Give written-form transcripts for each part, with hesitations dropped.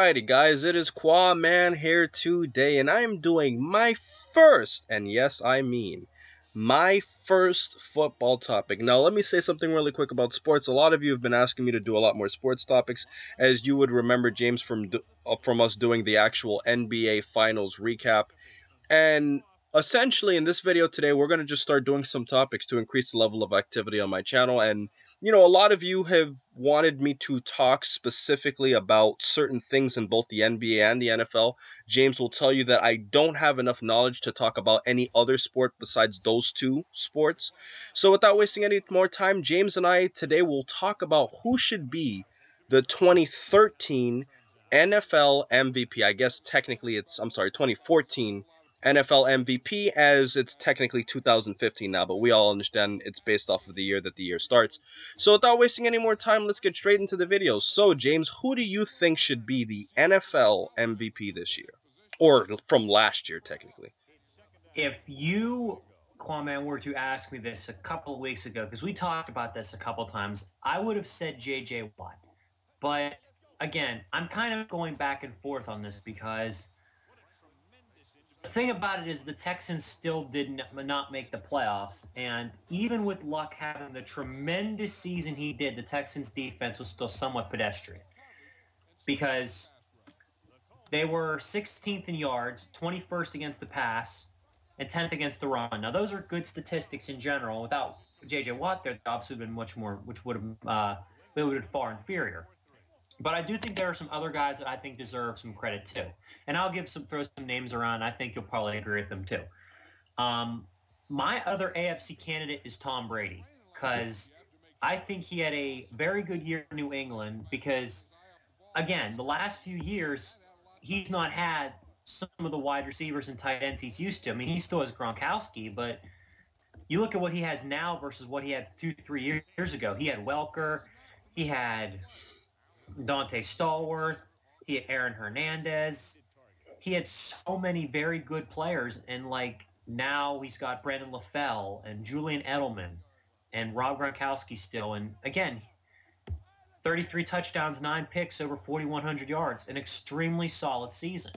Alrighty guys, it is Qaaman here today, and I am doing my first, and yes I mean, my first football topic. Now let me say something really quick about sports. A lot of you have been asking me to do a lot more sports topics, as you would remember James from us doing the actual NBA Finals recap. And essentially, in this video today, we're going to just start doing some topics to increase the level of activity on my channel. And, you know, a lot of you have wanted me to talk specifically about certain things in both the NBA and the NFL. James will tell you that I don't have enough knowledge to talk about any other sport besides those two sports. So without wasting any more time, James and I today will talk about who should be the 2013 NFL MVP. I guess technically it's, 2014 NFL MVP, as it's technically 2015 now, but we all understand it's based off of the year that the year starts. So without wasting any more time, let's get straight into the video. So James, who do you think should be the NFL MVP this year? Or from last year, technically. If you, Qaaman, were to ask me this a couple of weeks ago, because we talked about this a couple of times, I would have said J.J. Watt. But again, I'm kind of going back and forth on this because the thing about it is the Texans still did not make the playoffs, and even with Luck having the tremendous season he did, the Texans' defense was still somewhat pedestrian because they were 16th in yards, 21st against the pass, and 10th against the run. Now, those are good statistics in general. Without J.J. Watt there, the obviously would have been much more, which would have been far inferior. But I do think there are some other guys that I think deserve some credit too. And I'll throw some names around. I think you'll probably agree with them too. My other AFC candidate is Tom Brady, because I think he had a very good year in New England because, again, the last few years, he's not had some of the wide receivers and tight ends he's used to. I mean, he still has Gronkowski, but you look at what he has now versus what he had 2-3 years ago. He had Welker. He had Dante Stallworth, he had Aaron Hernandez. He had so many very good players, and like now he's got Brandon LaFell and Julian Edelman and Rob Gronkowski still. And again, 33 touchdowns, 9 picks, over 4,100 yards, an extremely solid season.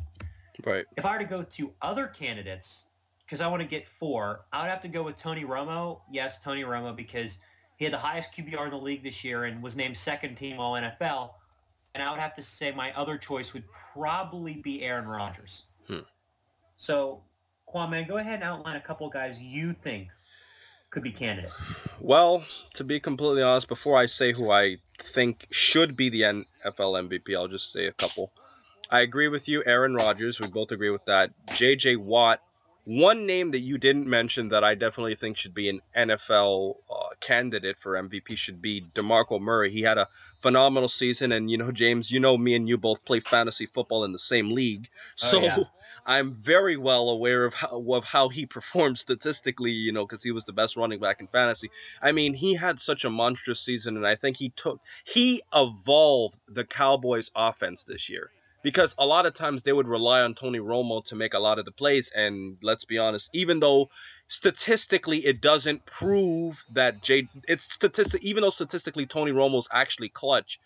Right. If I were to go to other candidates, because I want to get 4, I would have to go with Tony Romo. Yes, Tony Romo, because he had the highest QBR in the league this year and was named second team All-NFL. And I would have to say my other choice would probably be Aaron Rodgers. So, Qaaman, go ahead and outline a couple of guys you think could be candidates. Well, to be completely honest, before I say who I think should be the NFL MVP, I'll just say a couple. I agree with you, Aaron Rodgers. We both agree with that. J.J. Watt. One name that you didn't mention that I definitely think should be an NFL candidate for MVP should be DeMarco Murray. He had a phenomenal season, and you know, James, you know me and you both play fantasy football in the same league, so yeah. I'm very well aware of how he performed statistically, you know, because he was the best running back in fantasy. I mean, he had such a monstrous season, and I think he evolved the Cowboys' offense this year. Because a lot of times they would rely on Tony Romo to make a lot of the plays, and let's be honest, even though statistically it doesn't prove that even though statistically Tony Romo's actually clutch,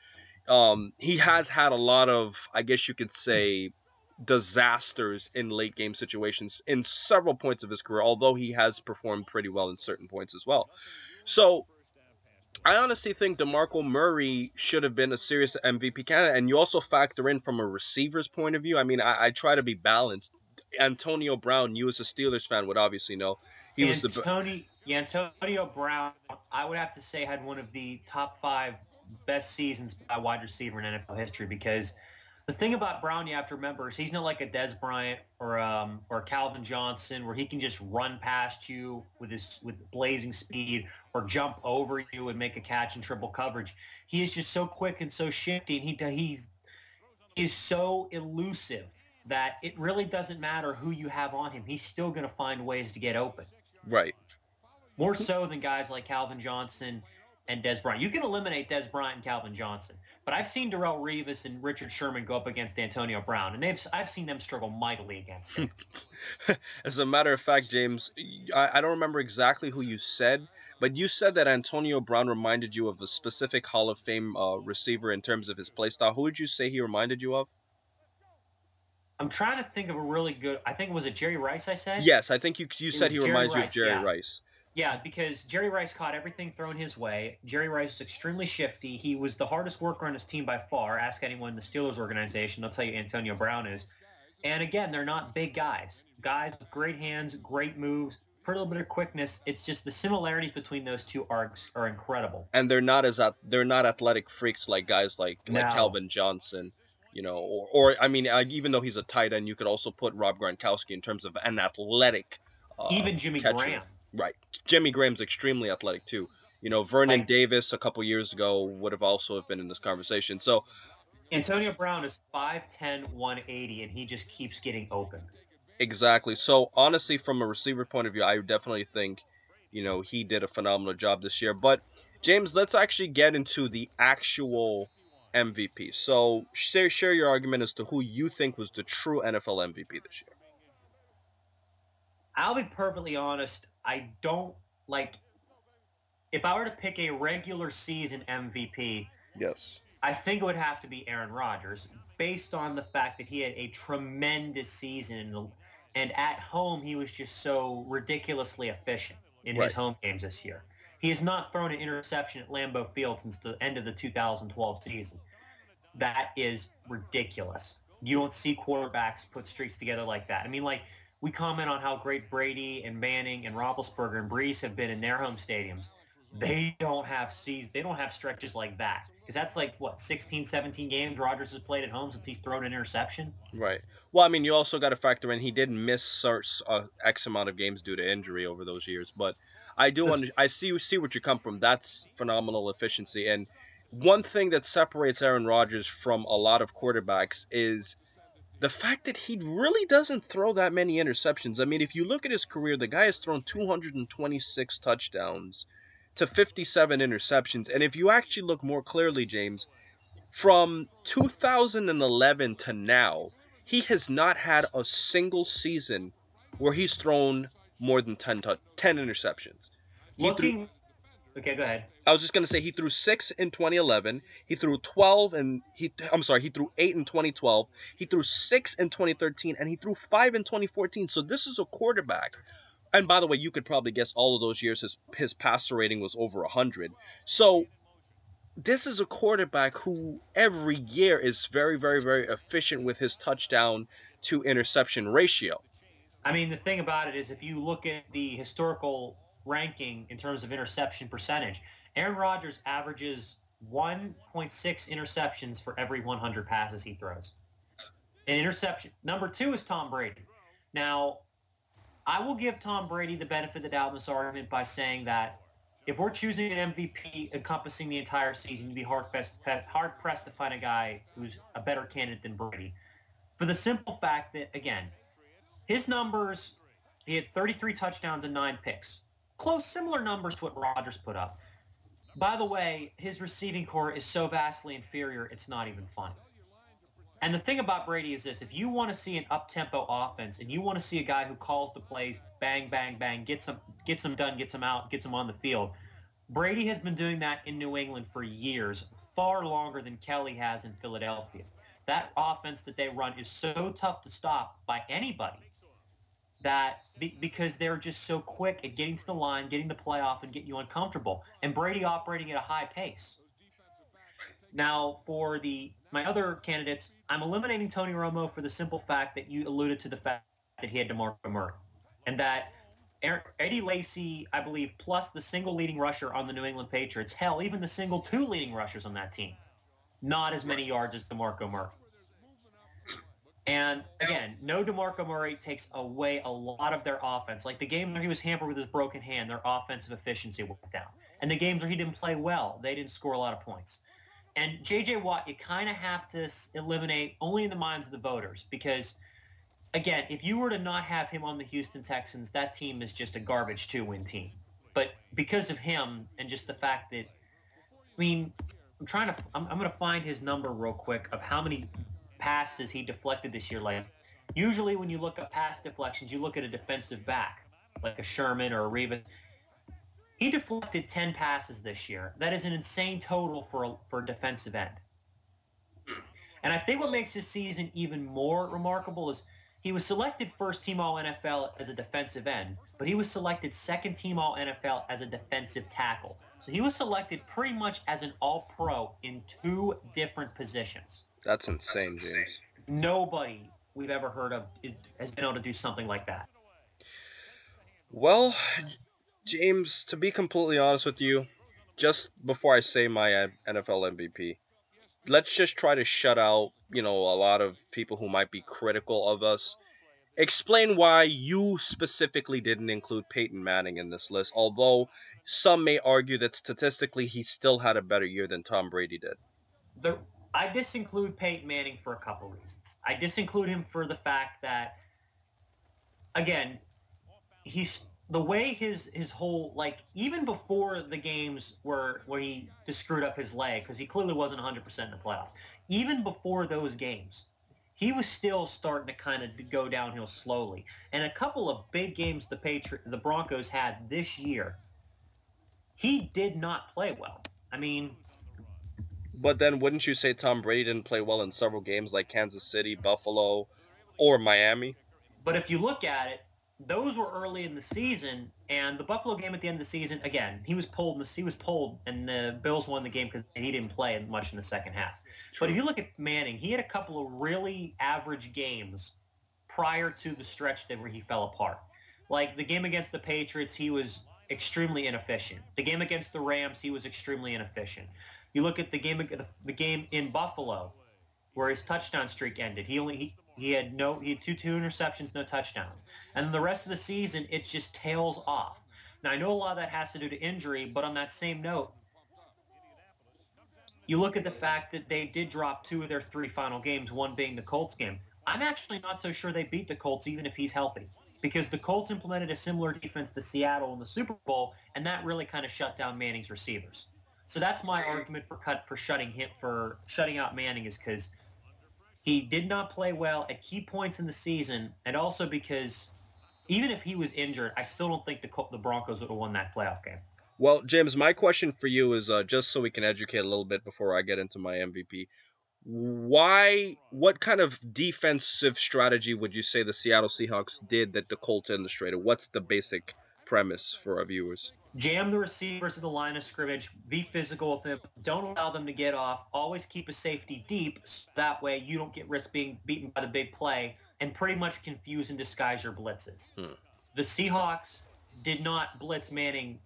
he has had a lot of, I guess you could say, disasters in late game situations in several points of his career, although he has performed pretty well in certain points as well. So I honestly think DeMarco Murray should have been a serious MVP candidate, and you also factor in from a receiver's point of view. I mean, I try to be balanced. Antonio Brown, you as a Steelers fan would obviously know, Antonio Brown, I would have to say, had one of the top 5 best seasons by wide receiver in NFL history, because the thing about Brown you have to remember is he's not like a Des Bryant or Calvin Johnson, where he can just run past you with blazing speed or jump over you and make a catch in triple coverage. He is just so quick and so shifty, and he is so elusive that it really doesn't matter who you have on him. He's still going to find ways to get open. Right. More so than guys like Calvin Johnson and Des Bryant. You can eliminate Des Bryant and Calvin Johnson, but I've seen Darrelle Revis and Richard Sherman go up against Antonio Brown, and I've seen them struggle mightily against him. As a matter of fact, James, I don't remember exactly who you said, but you said that Antonio Brown reminded you of a specific Hall of Fame receiver in terms of his play style. Who would you say he reminded you of? I'm trying to think of a really good. I think was it Jerry Rice? I said Yes, I think you it said was he Jerry reminds you of Rice. Jerry Yeah, Rice. yeah, because Jerry Rice caught everything thrown his way. Jerry Rice was extremely shifty. He was the hardest worker on his team by far. Ask anyone in the Steelers organization; they'll tell you Antonio Brown is. And again, they're not big guys. Guys with great hands, great moves, a little bit of quickness. It's just the similarities between those two are incredible. And they're not athletic freaks like guys like No, Calvin Johnson, or I mean, even though he's a tight end, you could also put Rob Gronkowski in terms of an athletic even Jimmy catcher. Graham. Right. Jimmy Graham's extremely athletic too. Vernon Like Davis a couple years ago would have also have been in this conversation. So Antonio Brown is 5'10", 180, and he just keeps getting open. exactly. So honestly, from a receiver point of view, I definitely think, he did a phenomenal job this year. But James, let's actually get into the actual MVP. So share your argument as to who you think was the true NFL MVP this year. I'll be perfectly honest. I don't like if I were to pick a regular season MVP. Yes. I think it would have to be Aaron Rodgers, based on the fact that he had a tremendous season, and at home he was just so ridiculously efficient in his Right. home games this year. He has not thrown an interception at Lambeau Field since the end of the 2012 season. That is ridiculous. You don't see quarterbacks put streaks together like that. I mean, like, we comment on how great Brady and Manning and Roethlisberger and Brees have been in their home stadiums. They don't have stretches like that. Because that's like, what, 16, 17 games Rodgers has played at home since he's thrown an interception? Right. Well, I mean, you also got to factor in he did miss X amount of games due to injury over those years, but I see what you come from. That's phenomenal efficiency, and one thing that separates Aaron Rodgers from a lot of quarterbacks is the fact that he really doesn't throw that many interceptions. I mean, if you look at his career, the guy has thrown 226 touchdowns to 57 interceptions, and if you actually look more clearly, James, from 2011 to now, he has not had a single season where he's thrown more than 10 interceptions. He threw Looking, okay, go ahead. I was just going to say he threw 6 in 2011, he threw 12 and he threw 8 in 2012, he threw 6 in 2013 and he threw 5 in 2014. So this is a quarterback. And by the way, you could probably guess all of those years his passer rating was over 100. So this is a quarterback who every year is very, very, very efficient with his touchdown to interception ratio. I mean, the thing about it is if you look at the historical ranking in terms of interception percentage, Aaron Rodgers averages 1.6 interceptions for every 100 passes he throws. An interception. Number 2 is Tom Brady. Now, I will give Tom Brady the benefit of the doubt in this argument by saying that if we're choosing an MVP encompassing the entire season, you'd be hard-pressed to find a guy who's a better candidate than Brady. For the simple fact that, again, his numbers, he had 33 touchdowns and 9 picks. Close, similar numbers to what Rodgers put up. By the way, his receiving core is so vastly inferior, it's not even funny. And the thing about Brady is this. If you want to see an up-tempo offense and you want to see a guy who calls the plays, bang, bang, bang, gets them done, gets them out, gets them on the field, Brady has been doing that in New England for years, far longer than Kelly has in Philadelphia. That offense that they run is so tough to stop by anybody that because they're just so quick at getting to the line, getting the play off, and getting you uncomfortable. And Brady operating at a high pace. Now, for my other candidates, I'm eliminating Tony Romo for the simple fact that you alluded to the fact that he had DeMarco Murray. And that Eddie Lacy, I believe, plus the single leading rusher on the New England Patriots, hell, even the single 2 leading rushers on that team, not as many yards as DeMarco Murray. And again, no DeMarco Murray takes away a lot of their offense. Like the game where he was hampered with his broken hand, their offensive efficiency went down. And the games where he didn't play well, they didn't score a lot of points. And J.J. Watt, you kind of have to eliminate only in the minds of the voters because, again, if you were to not have him on the Houston Texans, that team is just a garbage 2-win team. But because of him and just the fact that, I mean, I'm going to find his number real quick of how many passes he deflected this year. Like, usually when you look at pass deflections, you look at a defensive back, like a Sherman or a Revis. He deflected 10 passes this year. That is an insane total for a defensive end. And I think what makes his season even more remarkable is he was selected first team All-NFL as a defensive end, but he was selected second team All-NFL as a defensive tackle. So he was selected pretty much as an All-Pro in 2 different positions. That's insane, James. Nobody we've ever heard of has been able to do something like that. Well, James, to be completely honest with you, just before I say my NFL MVP, let's just try to shut out, a lot of people who might be critical of us. Explain why you specifically didn't include Peyton Manning in this list, although some may argue that statistically he still had a better year than Tom Brady did. I disinclude Peyton Manning for a couple reasons. I disinclude him for the fact that, again, he's the way his whole, like, even before the games where he just screwed up his leg, because he clearly wasn't 100% in the playoffs, even before those games, he was still starting to kind of go downhill slowly. And a couple of big games the Broncos had this year, he did not play well. I mean... But then wouldn't you say Tom Brady didn't play well in several games like Kansas City, Buffalo, or Miami? But if you look at it, those were early in the season, and the Buffalo game at the end of the season, again, he was pulled, and the Bills won the game because he didn't play much in the second half. True. But if you look at Manning, he had a couple of really average games prior to the stretch where he fell apart. Like the game against the Patriots, he was extremely inefficient. The game against the Rams, he was extremely inefficient. You look at the game in Buffalo, where his touchdown streak ended. He had two interceptions, no touchdowns. And then the rest of the season, it just tails off. Now, I know a lot of that has to do to injury, but on that same note, you look at the fact that they did drop 2 of their 3 final games, one being the Colts game. I'm actually not so sure they beat the Colts even if he's healthy, because the Colts implemented a similar defense to Seattle in the Super Bowl, and that really kind of shut down Manning's receivers. So that's my argument for shutting out Manning, is because he did not play well at key points in the season, and also because even if he was injured, I still don't think the Broncos would have won that playoff game. Well, James, my question for you is just so we can educate a little bit before I get into my MVP. What kind of defensive strategy would you say the Seattle Seahawks did that the Colts illustrated? What's the basic premise for our viewers? Jam the receivers to the line of scrimmage, be physical with them, don't allow them to get off, always keep a safety deep, so that way you don't get risk being beaten by the big play, and pretty much confuse and disguise your blitzes. The Seahawks did not blitz Manning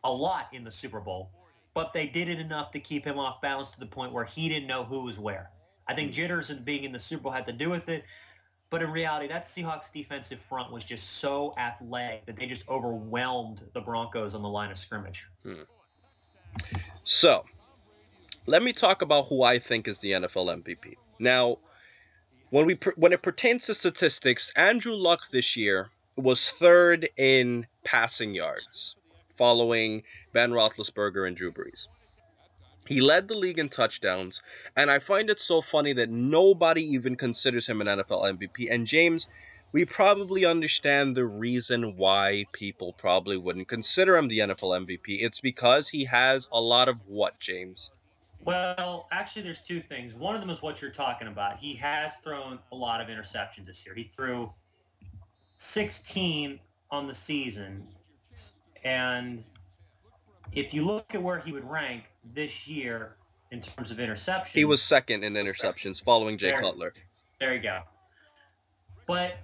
a lot in the Super Bowl, but they did it enough to keep him off balance to the point where he didn't know who was where. I think jitters and being in the Super Bowl had to do with it. But in reality, that Seahawks defensive front was just so athletic that they just overwhelmed the Broncos on the line of scrimmage. So, let me talk about who I think is the NFL MVP. Now, when it pertains to statistics, Andrew Luck this year was 3rd in passing yards, following Ben Roethlisberger and Drew Brees. He led the league in touchdowns, and I find it so funny that nobody even considers him an NFL MVP. And James, we probably understand the reason why people probably wouldn't consider him the NFL MVP. It's because he has a lot of what, James? Well, actually, there's 2 things. One of them is what you're talking about. He has thrown a lot of interceptions this year. He threw 16 on the season, and if you look at where he would rank this year in terms of interceptions... He was 2nd in interceptions, following Jay Cutler. There you go. But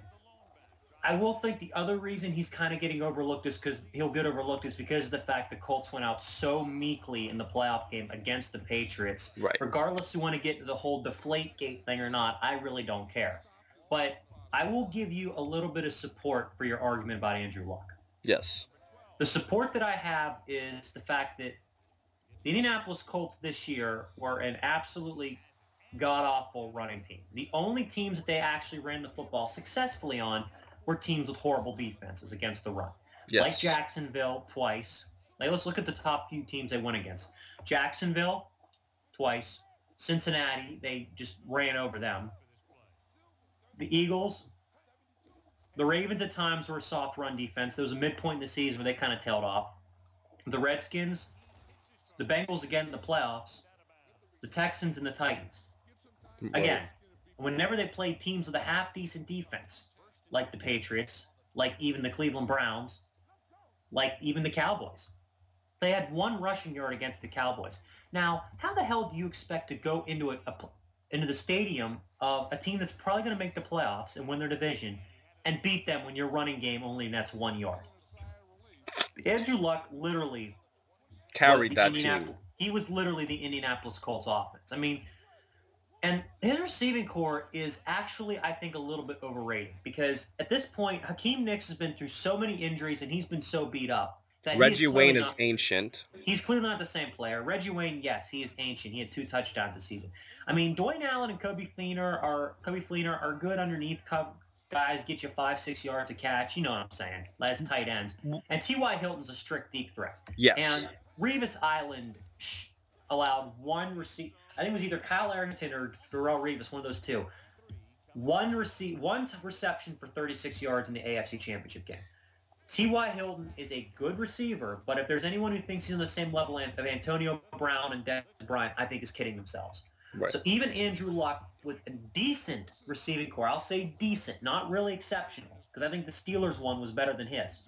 I will think the other reason he's kind of getting overlooked is because of the fact the Colts went out so meekly in the playoff game against the Patriots. Right. Regardless, you want to get to the whole Deflategate thing or not, I really don't care. But I will give you a little bit of support for your argument about Andrew Luck. Yes. The support that I have is the fact that the Indianapolis Colts this year were an absolutely god-awful running team. The only teams that they actually ran the football successfully on were teams with horrible defenses against the run. Yes. Like Jacksonville twice. Let's look at the top few teams they went against. Jacksonville twice. Cincinnati, they just ran over them. The Eagles. The Ravens at times were a soft run defense. There was a midpoint in the season where they kind of tailed off. The Redskins, the Bengals again in the playoffs, the Texans, and the Titans. Again, whenever they played teams with a half-decent defense, like the Patriots, like even the Cleveland Browns, like even the Cowboys, they had one rushing yard against the Cowboys. Now, how the hell do you expect to go into into the stadium of a team that's probably going to make the playoffs and win their division and beat them when your running game only nets 1 yard? Andrew Luck literally Carried that team. He was literally the Indianapolis Colts offense. I mean, and his receiving core is actually, I think, a little bit overrated because at this point, Hakeem Nicks has been through so many injuries and he's been so beat up that Reggie Wayne is ancient. He's clearly not the same player. Reggie Wayne, yes, he is ancient. He had 2 touchdowns this season. I mean, Dwayne Allen and Coby Fleener are good underneath guys, get you 5-6 yards a catch. You know what I'm saying? As tight ends. And T.Y. Hilton's a strict deep threat. Yes. And Revis Island allowed one receive. I think it was either Kyle Arrington or Darrelle Revis, one of those two. One reception for 36 yards in the AFC Championship game. T.Y. Hilton is a good receiver, but if there's anyone who thinks he's on the same level of Antonio Brown and Dennis Bryant, I think is kidding themselves. Right. So even Andrew Luck with a decent receiving core, I'll say decent, not really exceptional, because I think the Steelers one was better than his,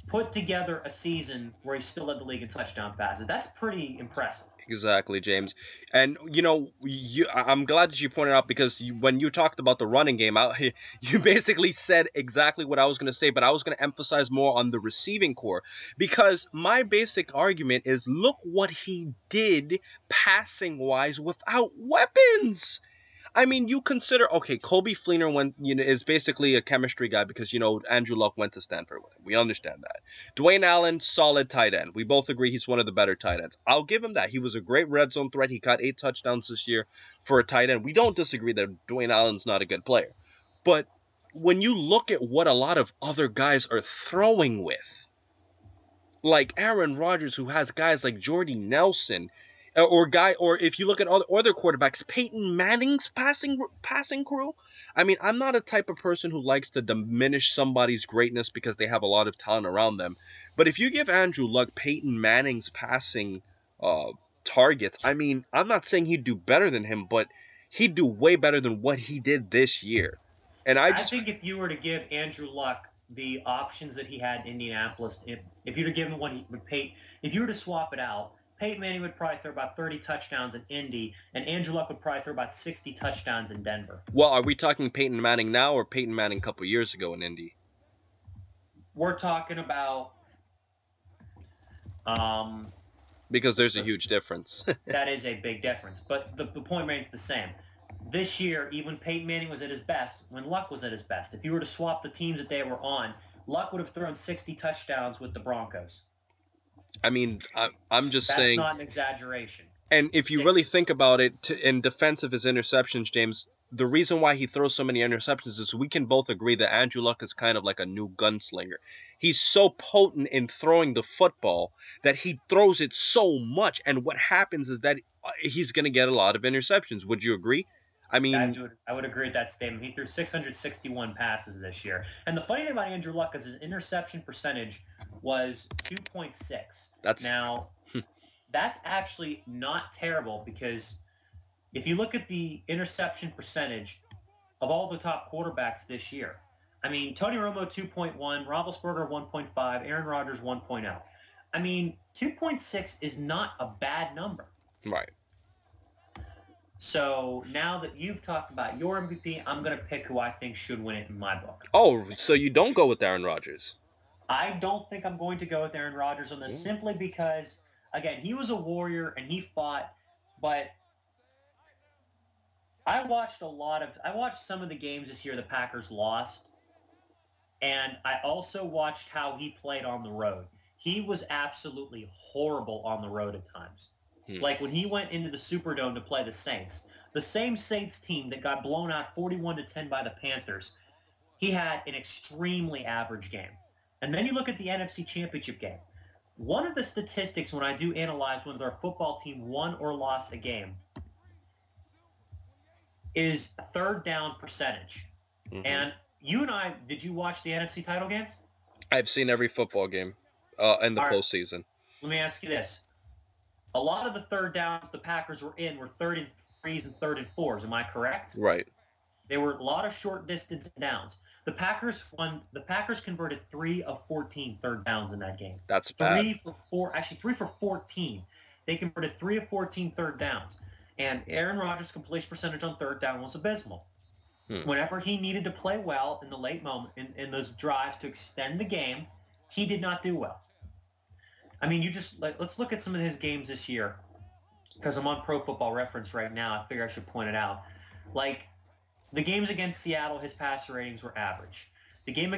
put together a season where he still led the league in touchdown passes. That's pretty impressive. Exactly, James. And, I'm glad that you pointed out because when you talked about the running game, you basically said exactly what I was going to say, but I was going to emphasize more on the receiving core because my basic argument is look what he did passing-wise without weapons. I mean, you consider, okay, Coby Fleener is basically a chemistry guy because, Andrew Luck went to Stanford with him. We understand that. Dwayne Allen, solid tight end. We both agree he's one of the better tight ends. I'll give him that. He was a great red zone threat. He caught 8 touchdowns this year for a tight end. We don't disagree that Dwayne Allen's not a good player. But when you look at what a lot of other guys are throwing with, like Aaron Rodgers, who has guys like Jordy Nelson, or if you look at other quarterbacks, Peyton Manning's passing crew. I mean, I'm not a type of person who likes to diminish somebody's greatness because they have a lot of talent around them. But if you give Andrew Luck Peyton Manning's passing targets, I mean, I'm not saying he'd do better than him, but he'd do way better than what he did this year. And I think if you were to give Andrew Luck the options that he had in Indianapolis, if you'd have given him what he would pay, if you were to swap it out, Peyton Manning would probably throw about 30 touchdowns in Indy, and Andrew Luck would probably throw about 60 touchdowns in Denver. Well, are we talking Peyton Manning now or Peyton Manning a couple years ago in Indy? We're talking about... because there's a huge difference. That is a big difference, but the point remains the same. This year, even Peyton Manning was at his best when Luck was at his best. If you were to swap the teams that they were on, Luck would have thrown 60 touchdowns with the Broncos. I mean, I'm just saying... That's not an exaggeration. And if you really think about it, in defense of his interceptions, James, the reason why he throws so many interceptions is we can both agree that Andrew Luck is kind of like a new gunslinger. He's so potent in throwing the football that he throws it so much, and what happens is that he's going to get a lot of interceptions. Would you agree? I mean, I would agree with that statement. He threw 661 passes this year. And the funny thing about Andrew Luck is his interception percentage was 2.6. Now, that's actually not terrible because if you look at the interception percentage of all the top quarterbacks this year, I mean, Tony Romo 2.1, Roethlisberger 1.5, Aaron Rodgers 1.0. I mean, 2.6 is not a bad number. Right. So now that you've talked about your MVP, I'm going to pick who I think should win it in my book. Oh, so you don't go with Aaron Rodgers? I don't think I'm going to go with Aaron Rodgers on this simply because, again, he was a warrior and he fought, but I watched some of the games this year the Packers lost, and I also watched how he played on the road. He was absolutely horrible on the road at times. Like when he went into the Superdome to play the Saints, the same Saints team that got blown out 41-10 by the Panthers, he had an extremely average game. And then you look at the NFC Championship game. One of the statistics when I do analyze whether our football team won or lost a game is third down percentage. Mm-hmm. And you and I, did you watch the NFC title game? I've seen every football game in the postseason. Let me ask you this. A lot of the third downs the Packers were in were third and threes and 3rd and 4s. Am I correct? Right. They were a lot of short distance downs. The Packers converted 3 of 14 third downs in that game. That's bad. 3 for 14. They converted 3 of 14 third downs. And Aaron Rodgers' completion percentage on third down was abysmal. Whenever he needed to play well in the late moment, in those drives to extend the game, he did not do well. I mean, let's look at some of his games this year, because I'm on Pro Football Reference right now. I figure I should point it out. Like, the games against Seattle, his passer ratings were average. The game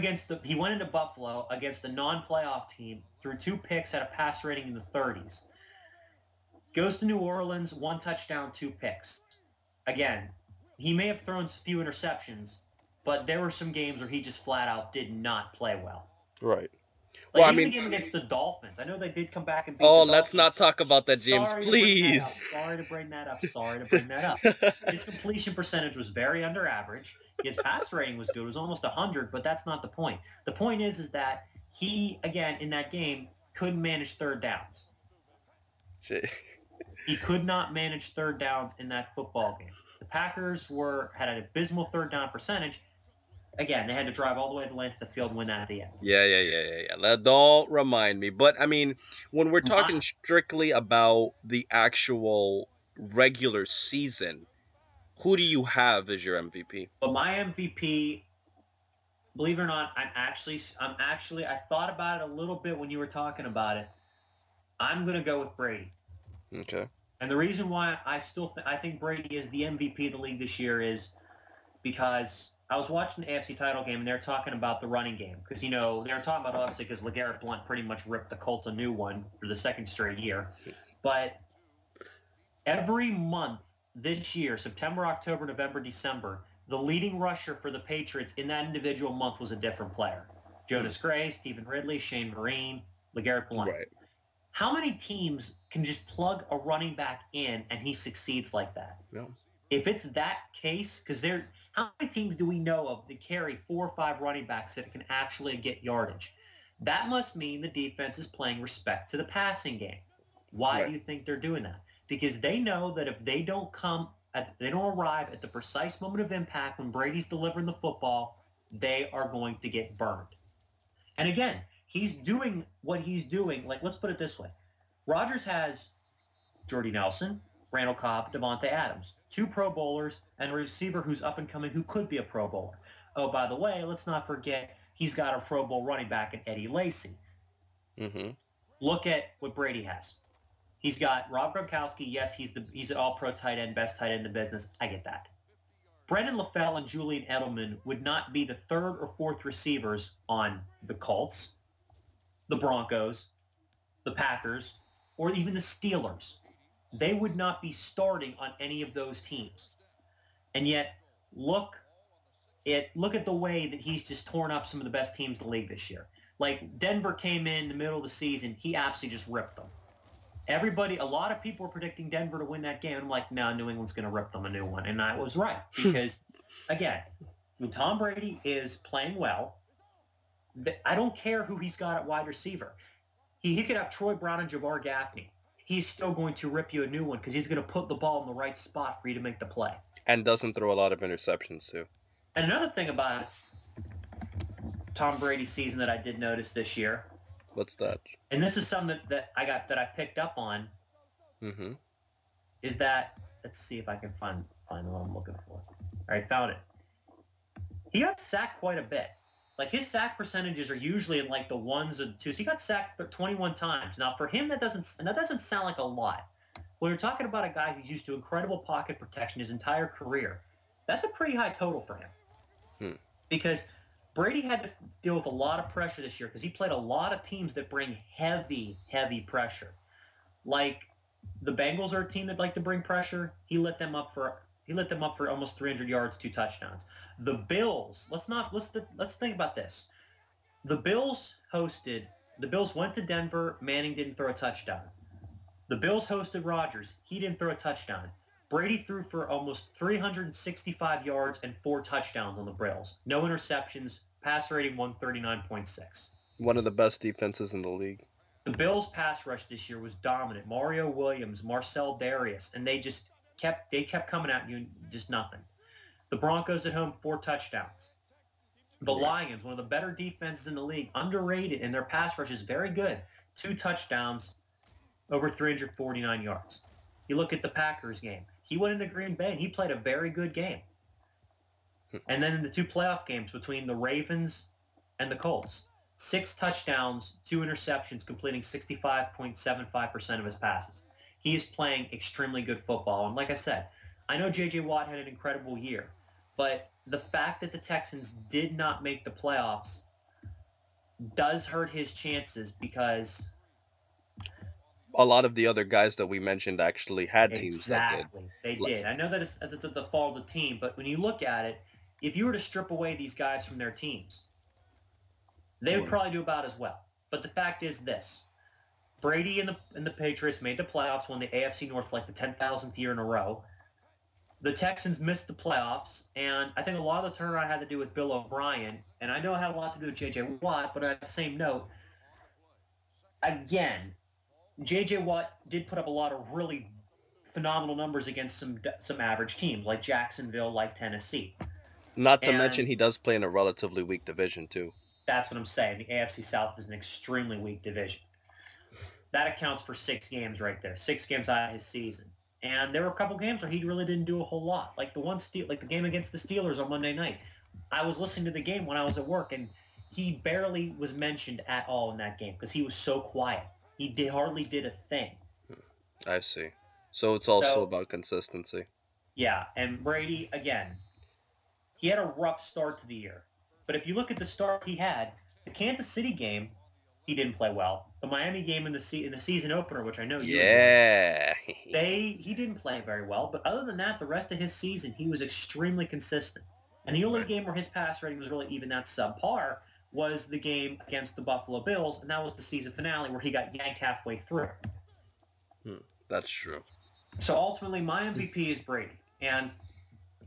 he went into Buffalo against a non-playoff team, threw 2 picks, had a passer rating in the 30s. Goes to New Orleans, 1 touchdown, 2 picks. Again, he may have thrown a few interceptions, but there were some games where he just flat out did not play well. Right. Like, well, even the game against the Dolphins. I know they did come back and beat the Dolphins. Let's not talk about that, James, please. Sorry to bring that up. His completion percentage was very under average. His pass rating was good. It was almost 100, but that's not the point. The point is that he, again, in that game, couldn't manage third downs. He could not manage third downs in that football game. The Packers had an abysmal third down percentage. Again, they had to drive all the way to the length of the field and win that at the end. Yeah. Don't remind me. But, I mean, when we're talking strictly about the actual regular season, who do you have as your MVP? Well, my MVP, believe it or not, I thought about it a little bit when you were talking about it. I'm going to go with Brady. Okay. And the reason why I think Brady is the MVP of the league this year is because I was watching the AFC title game, and they're talking about the running game. Because, they were talking about, obviously, because LeGarrette Blount pretty much ripped the Colts a new one for the 2nd straight year. But every month this year, September, October, November, December, the leading rusher for the Patriots in that individual month was a different player. Jonas Gray, Stephen Ridley, Shane Vereen, LeGarrette Blount. Right. How many teams can just plug a running back in and he succeeds like that? No. If it's that case, because how many teams do we know of that carry 4 or 5 running backs that can actually get yardage? That must mean the defense is playing respect to the passing game. Why do you think they're doing that? Because they know that if they don't arrive at the precise moment of impact when Brady's delivering the football, they are going to get burned. And again, he's doing what he's doing. Like, let's put it this way. Rodgers has Jordy Nelson, Randall Cobb, Devontae Adams, 2 Pro Bowlers, and a receiver who's up and coming who could be a Pro Bowler. Oh, by the way, let's not forget he's got a Pro Bowl running back in Eddie Lacy. Mm-hmm. Look at what Brady has. He's got Rob Gronkowski. Yes, he's an all-pro tight end, best tight end in the business. I get that. Brendan LaFell and Julian Edelman would not be the 3rd or 4th receivers on the Colts, the Broncos, the Packers, or even the Steelers. They would not be starting on any of those teams. And yet, look at the way that he's just torn up some of the best teams in the league this year. Like, Denver came in the middle of the season. He absolutely just ripped them. A lot of people were predicting Denver to win that game. I'm like, no, New England's going to rip them a new one. And I was right. Because, again, when Tom Brady is playing well, I don't care who he's got at wide receiver. He could have Troy Brown and Jabbar Gaffney. He's still going to rip you a new one because he's going to put the ball in the right spot for you to make the play. And doesn't throw a lot of interceptions, too. And another thing about Tom Brady's season that I did notice this year. What's that? And this is something that I picked up on. Mm-hmm. Is that, let's see if I can find what I'm looking for. All right, found it. He got sacked quite a bit. Like, his sack percentages are usually in like the 1s or 2s. So he got sacked 21 times. Now, for him, that doesn't sound like a lot. When you're talking about a guy who's used to incredible pocket protection his entire career, that's a pretty high total for him. Because Brady had to deal with a lot of pressure this year because he played a lot of teams that bring heavy, heavy pressure. Like, the Bengals are a team that like to bring pressure. He let them up for almost 300 yards, 2 touchdowns. The Bills, let's think about this. The Bills went to Denver. Manning didn't throw a touchdown. The Bills hosted Rodgers. He didn't throw a touchdown. Brady threw for almost 365 yards and 4 touchdowns on the Bills. No interceptions. Pass rating 139.6. One of the best defenses in the league. The Bills' pass rush this year was dominant. Mario Williams, Marcel Darius, and kept coming at you, just nothing. The Broncos at home, 4 touchdowns. The Right. Lions, one of the better defenses in the league, underrated, and their pass rush is very good. 2 touchdowns, over 349 yards. You look at the Packers game. He went into Green Bay, and he played a very good game. And then in the 2 playoff games between the Ravens and the Colts, 6 touchdowns, 2 interceptions, completing 65.75% of his passes. He is playing extremely good football. And like I said, I know J.J. Watt had an incredible year, but the fact that the Texans did not make the playoffs does hurt his chances because A lot of the other guys that we mentioned actually had teams that did. exactly they did. I know that it's the fault of the team, but when you look at it, if you were to strip away these guys from their teams, they would probably do about as well. But the fact is this. Brady and the Patriots made the playoffs, won the AFC North for like the 10,000th year in a row. The Texans missed the playoffs, and I think a lot of the turnaround had to do with Bill O'Brien, and I know it had a lot to do with J.J. Watt, but on the same note, again, J.J. Watt did put up a lot of really phenomenal numbers against some average teams, like Jacksonville, like Tennessee. Not to And mention he does play in a relatively weak division too. that's what I'm saying. The AFC South is an extremely weak division. That accounts for 6 games right there. 6 games out of his season. And there were a couple games where he really didn't do a whole lot. Like the game against the Steelers on Monday night. I was listening to the game when I was at work, and he barely was mentioned at all in that game because he was so quiet. He hardly did a thing. I see. So it's also about consistency. Yeah, and Brady, again, he had a rough start to the year. But if you look at the start he had, the Kansas City game, he didn't play well. The Miami game in the season opener, which I know you enjoyed, he didn't play very well. But other than that, the rest of his season, he was extremely consistent. And the only game where his pass rating was really even that subpar was the game against the Buffalo Bills, and that was the season finale where he got yanked halfway through. That's true. So ultimately, my MVP is Brady. And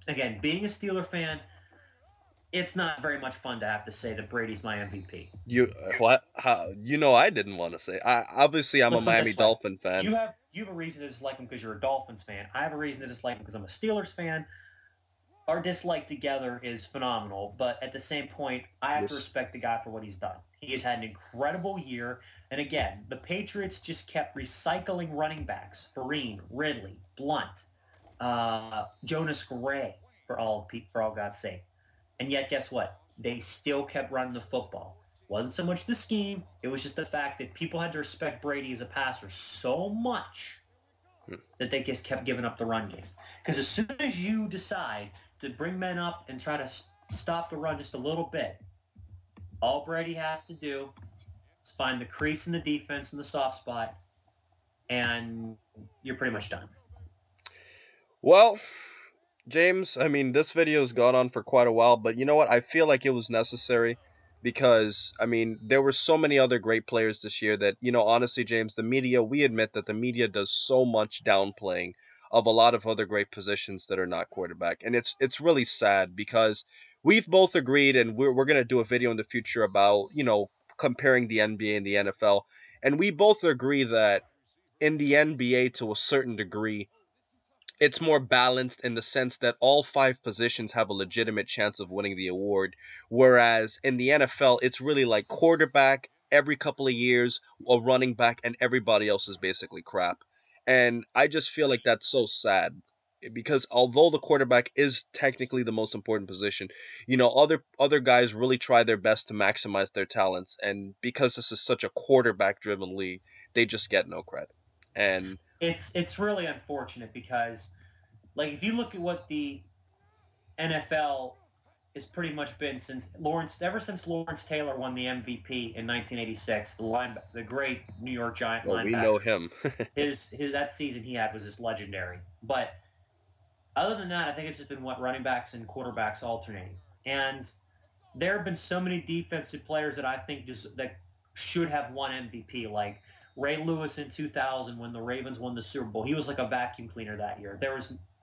again, being a Steeler fan, it's not very much fun to have to say that Brady's my MVP. I didn't want to say. Obviously I'm a Miami Dolphin fan. You have a reason to dislike him because you're a Dolphins fan. I have a reason to dislike him because I'm a Steelers fan. Our dislike together is phenomenal, but at the same point, I have to respect the guy for what he's done. He has had an incredible year, and again, the Patriots just kept recycling running backs: Vereen, Ridley, Blunt, Jonas Gray, for all God's sake. And yet, guess what? They still kept running the football. Wasn't so much the scheme; it was just the fact that people had to respect Brady as a passer so much that they just kept giving up the run game. Because as soon as you decide to bring men up and try to stop the run just a little bit, all Brady has to do is find the crease in the defense in the soft spot, and you're pretty much done. Well, James, I mean, this video's gone on for quite a while, but you know what? I feel like it was necessary because, I mean, there were so many other great players this year that, honestly, James, we admit that the media does so much downplaying of a lot of other great positions that are not quarterback. And it's really sad because we've both agreed, and we're going to do a video in the future about, comparing the NBA and the NFL. And we both agree that in the NBA, to a certain degree, it's more balanced in the sense that all 5 positions have a legitimate chance of winning the award, whereas in the NFL, it's really like quarterback every couple of years, a running back, and everybody else is basically crap. And I just feel like that's so sad because although the quarterback is technically the most important position, other guys really try their best to maximize their talents, and because this is such a quarterback-driven league, they just get no credit. And it's really unfortunate because, like, if you look at what the NFL has pretty much been ever since Lawrence Taylor won the MVP in 1986, the great New York Giant linebacker. We know him. his that season he had was just legendary. But other than that, I think it's just been running backs and quarterbacks alternating. And there have been so many defensive players that I think that should have won MVP, like Ray Lewis in 2000 when the Ravens won the Super Bowl. He was like a vacuum cleaner that year.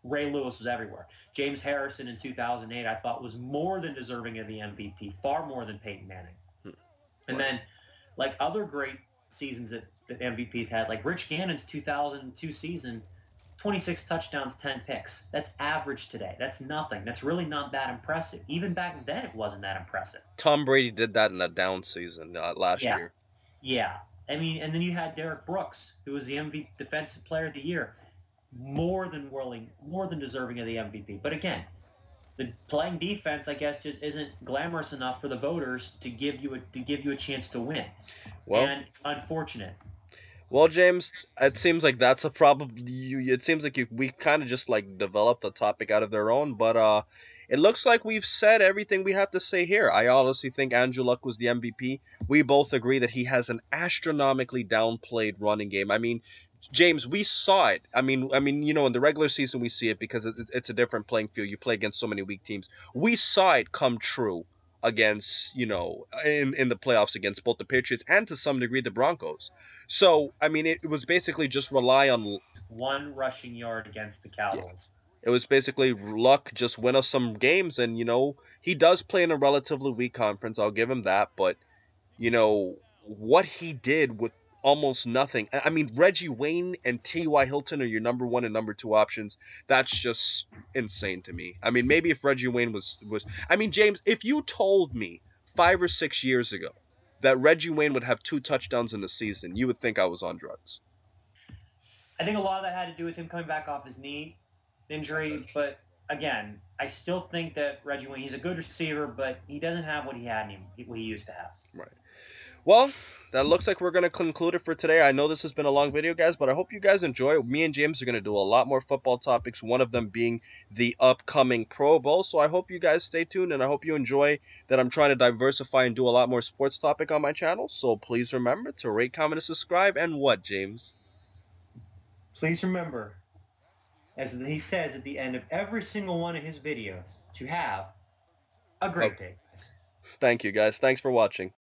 Ray Lewis was everywhere. James Harrison in 2008 I thought was more than deserving of the MVP, far more than Peyton Manning. And then, like, other great seasons that MVPs had, like Rich Gannon's 2002 season, 26 touchdowns, 10 picks. That's average today. That's nothing. That's really not that impressive. Even back then, it wasn't that impressive. Tom Brady did that in a down season last Yeah, year. yeah. I mean, and then you had Derek Brooks, who was the MVP, Defensive Player of the Year, more than deserving of the MVP. But again, the playing defense, I guess, just isn't glamorous enough for the voters to give you a chance to win. Well, And it's unfortunate. Well, James, it seems like that's a problem. It seems like we kind of just like developed a topic out of their own, but it looks like we've said everything we have to say here. I honestly think Andrew Luck was the MVP. We both agree that he has an astronomically downplayed running game. I mean, James, we saw it. In the regular season we see it because it's a different playing field. You play against so many weak teams. We saw it come true against, in the playoffs against both the Patriots and to some degree the Broncos. So, I mean, it was basically just rely on one rushing yard against the Cowboys. It was basically luck, just win us some games, and he does play in a relatively weak conference. I'll give him that, but what he did with almost nothing. I mean, Reggie Wayne and T.Y. Hilton are your number one and number two options. That's just insane to me. I mean, maybe if Reggie Wayne was I mean, James, if you told me 5 or 6 years ago that Reggie Wayne would have 2 touchdowns in the season, you would think I was on drugs. I think a lot of that had to do with him coming back off his knee injury, but again, I still think that Reggie Wayne, he's a good receiver, but he doesn't have what he used to have. Right. Well, that looks like we're going to conclude it for today. I know this has been a long video, guys, but I hope you guys enjoy it. Me and James are going to do a lot more football topics, one of them being the upcoming Pro Bowl. So I hope you guys stay tuned, and I hope you enjoy that I'm trying to diversify and do a lot more sports topic on my channel. So please remember to rate, comment, and subscribe. And what, James? Please remember, as he says at the end of every single one of his videos, to have a great day, guys. Thank you, guys. Thanks for watching.